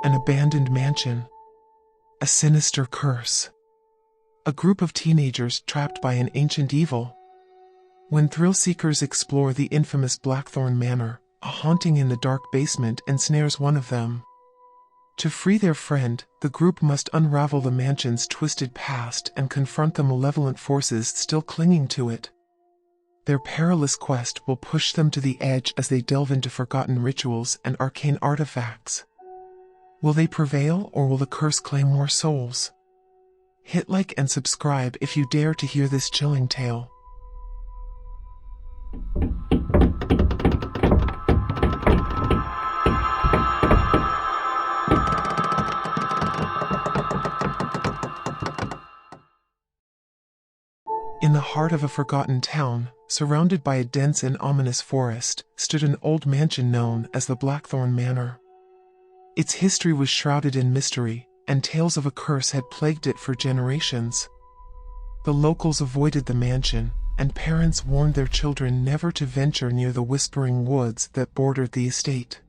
An abandoned mansion. A sinister curse. A group of teenagers trapped by an ancient evil. When thrill-seekers explore the infamous Blackthorn Manor, a haunting in the dark basement ensnares one of them. To free their friend, the group must unravel the mansion's twisted past and confront the malevolent forces still clinging to it. Their perilous quest will push them to the edge as they delve into forgotten rituals and arcane artifacts. Will they prevail, or will the curse claim more souls? Hit like and subscribe if you dare to hear this chilling tale. In the heart of a forgotten town, surrounded by a dense and ominous forest, stood an old mansion known as the Blackthorn Manor. Its history was shrouded in mystery, and tales of a curse had plagued it for generations. The locals avoided the mansion, and parents warned their children never to venture near the whispering woods that bordered the estate.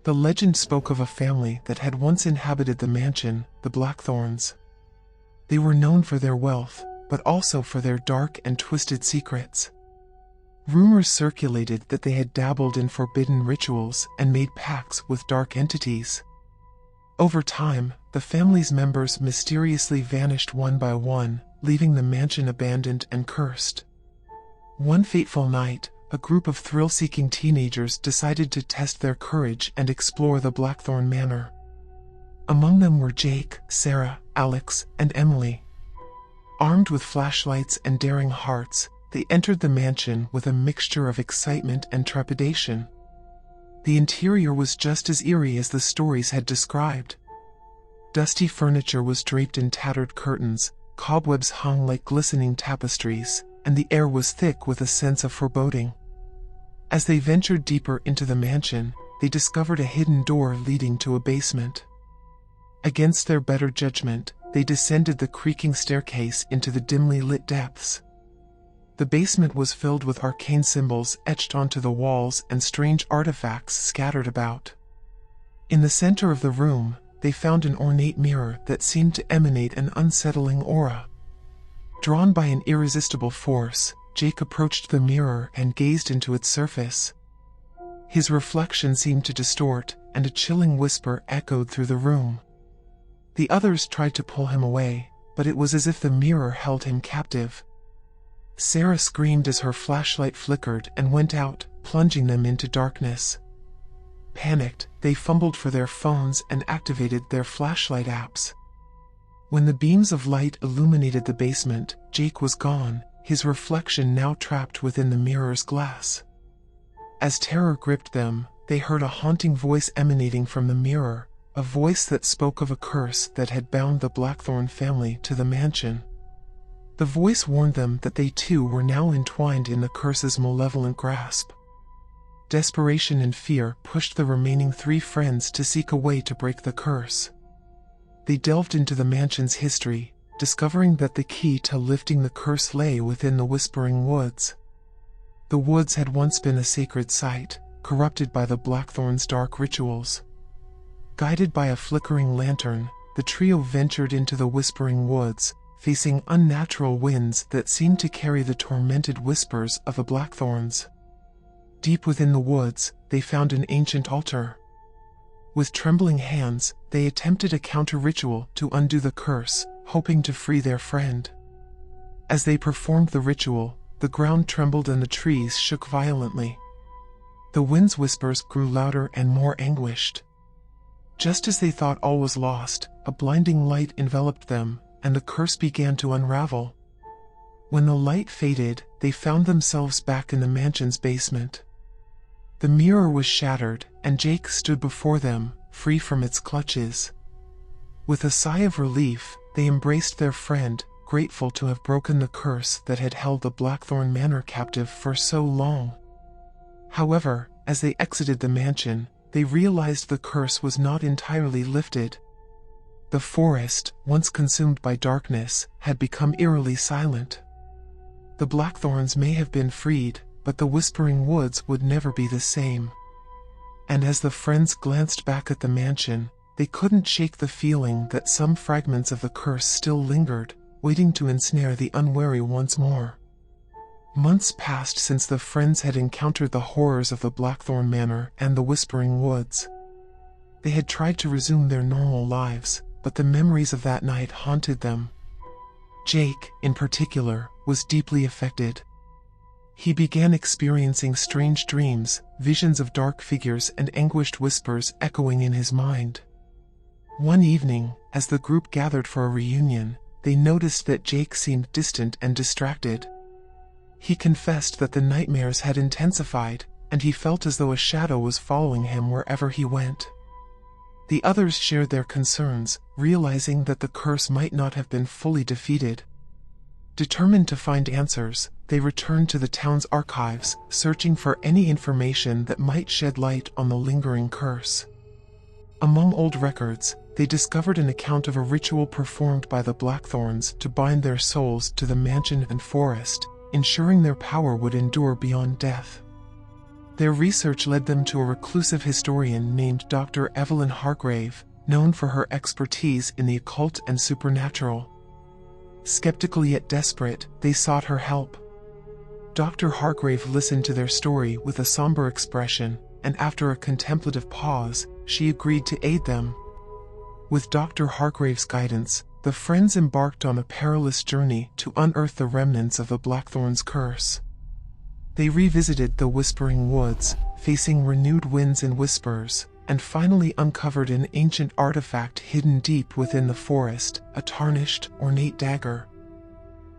The legend spoke of a family that had once inhabited the mansion, the Blackthorns. They were known for their wealth, but also for their dark and twisted secrets. Rumors circulated that they had dabbled in forbidden rituals and made pacts with dark entities. Over time, the family's members mysteriously vanished one by one, leaving the mansion abandoned and cursed. One fateful night, a group of thrill-seeking teenagers decided to test their courage and explore the Blackthorn Manor. Among them were Jake, Sarah, Alex, and Emily. Armed with flashlights and daring hearts, they entered the mansion with a mixture of excitement and trepidation. The interior was just as eerie as the stories had described. Dusty furniture was draped in tattered curtains, cobwebs hung like glistening tapestries, and the air was thick with a sense of foreboding. As they ventured deeper into the mansion, they discovered a hidden door leading to a basement. Against their better judgment, they descended the creaking staircase into the dimly lit depths. The basement was filled with arcane symbols etched onto the walls and strange artifacts scattered about. In the center of the room, they found an ornate mirror that seemed to emanate an unsettling aura. Drawn by an irresistible force, Jake approached the mirror and gazed into its surface. His reflection seemed to distort, and a chilling whisper echoed through the room. The others tried to pull him away, but it was as if the mirror held him captive. Sarah screamed as her flashlight flickered and went out, plunging them into darkness. Panicked, they fumbled for their phones and activated their flashlight apps. When the beams of light illuminated the basement, Jake was gone, his reflection now trapped within the mirror's glass. As terror gripped them, they heard a haunting voice emanating from the mirror, a voice that spoke of a curse that had bound the Blackthorn family to the mansion. The voice warned them that they too were now entwined in the curse's malevolent grasp. Desperation and fear pushed the remaining three friends to seek a way to break the curse. They delved into the mansion's history, discovering that the key to lifting the curse lay within the Whispering Woods. The woods had once been a sacred site, corrupted by the Blackthorn's dark rituals. Guided by a flickering lantern, the trio ventured into the Whispering Woods, facing unnatural winds that seemed to carry the tormented whispers of the Blackthorns. Deep within the woods, they found an ancient altar. With trembling hands, they attempted a counter-ritual to undo the curse, hoping to free their friend. As they performed the ritual, the ground trembled and the trees shook violently. The wind's whispers grew louder and more anguished. Just as they thought all was lost, a blinding light enveloped them, and the curse began to unravel. When the light faded, they found themselves back in the mansion's basement. The mirror was shattered, and Jake stood before them, free from its clutches. With a sigh of relief, they embraced their friend, grateful to have broken the curse that had held the Blackthorn Manor captive for so long. However, as they exited the mansion, they realized the curse was not entirely lifted. The forest, once consumed by darkness, had become eerily silent. The Blackthorns may have been freed, but the Whispering Woods would never be the same. And as the friends glanced back at the mansion, they couldn't shake the feeling that some fragments of the curse still lingered, waiting to ensnare the unwary once more. Months passed since the friends had encountered the horrors of the Blackthorn Manor and the Whispering Woods. They had tried to resume their normal lives, but the memories of that night haunted them. Jake, in particular, was deeply affected. He began experiencing strange dreams, visions of dark figures and anguished whispers echoing in his mind. One evening, as the group gathered for a reunion, they noticed that Jake seemed distant and distracted. He confessed that the nightmares had intensified, and he felt as though a shadow was following him wherever he went. The others shared their concerns, realizing that the curse might not have been fully defeated. Determined to find answers, they returned to the town's archives, searching for any information that might shed light on the lingering curse. Among old records, they discovered an account of a ritual performed by the Blackthorns to bind their souls to the mansion and forest, ensuring their power would endure beyond death. Their research led them to a reclusive historian named Dr. Evelyn Hargrave, known for her expertise in the occult and supernatural. Skeptical yet desperate, they sought her help. Dr. Hargrave listened to their story with a somber expression, and after a contemplative pause, she agreed to aid them. With Dr. Hargrave's guidance, the friends embarked on a perilous journey to unearth the remnants of the Blackthorn's curse. They revisited the Whispering Woods, facing renewed winds and whispers, and finally uncovered an ancient artifact hidden deep within the forest, a tarnished, ornate dagger.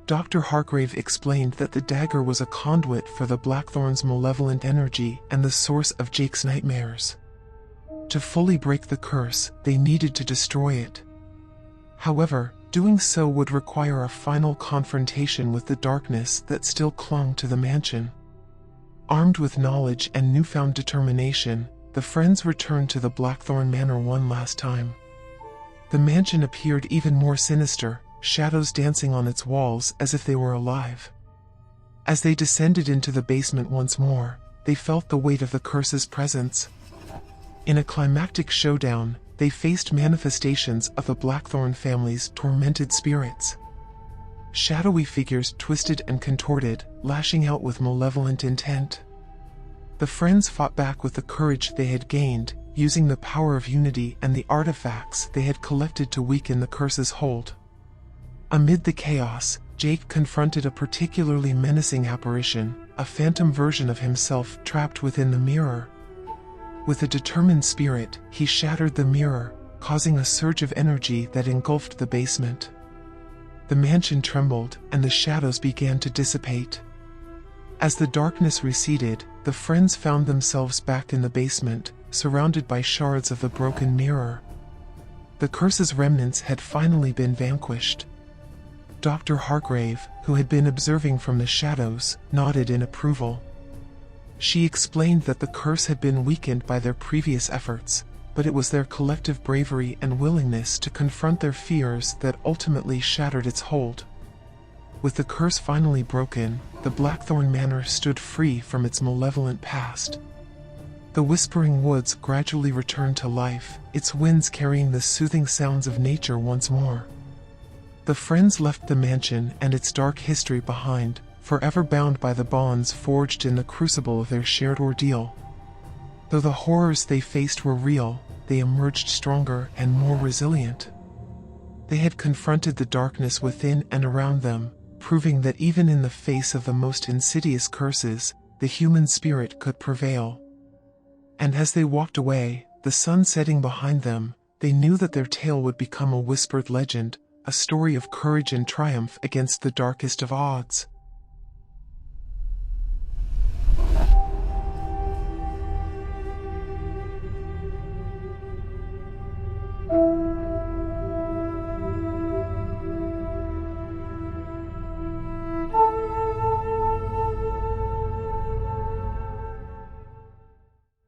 Dr. Hargrave explained that the dagger was a conduit for the Blackthorn's malevolent energy and the source of Jake's nightmares. To fully break the curse, they needed to destroy it. However, doing so would require a final confrontation with the darkness that still clung to the mansion. Armed with knowledge and newfound determination, the friends returned to the Blackthorn Manor one last time. The mansion appeared even more sinister, shadows dancing on its walls as if they were alive. As they descended into the basement once more, they felt the weight of the curse's presence. In a climactic showdown, they faced manifestations of the Blackthorn family's tormented spirits. Shadowy figures twisted and contorted, lashing out with malevolent intent. The friends fought back with the courage they had gained, using the power of unity and the artifacts they had collected to weaken the curse's hold. Amid the chaos, Jake confronted a particularly menacing apparition, a phantom version of himself trapped within the mirror. With a determined spirit, he shattered the mirror, causing a surge of energy that engulfed the basement. The mansion trembled, and the shadows began to dissipate. As the darkness receded, the friends found themselves back in the basement, surrounded by shards of the broken mirror. The curse's remnants had finally been vanquished. Dr. Hargrave, who had been observing from the shadows, nodded in approval. She explained that the curse had been weakened by their previous efforts, but it was their collective bravery and willingness to confront their fears that ultimately shattered its hold. With the curse finally broken, the Blackthorn Manor stood free from its malevolent past. The Whispering Woods gradually returned to life, its winds carrying the soothing sounds of nature once more. The friends left the mansion and its dark history behind, forever bound by the bonds forged in the crucible of their shared ordeal. Though the horrors they faced were real, they emerged stronger and more resilient. They had confronted the darkness within and around them, proving that even in the face of the most insidious curses, the human spirit could prevail. And as they walked away, the sun setting behind them, they knew that their tale would become a whispered legend, a story of courage and triumph against the darkest of odds.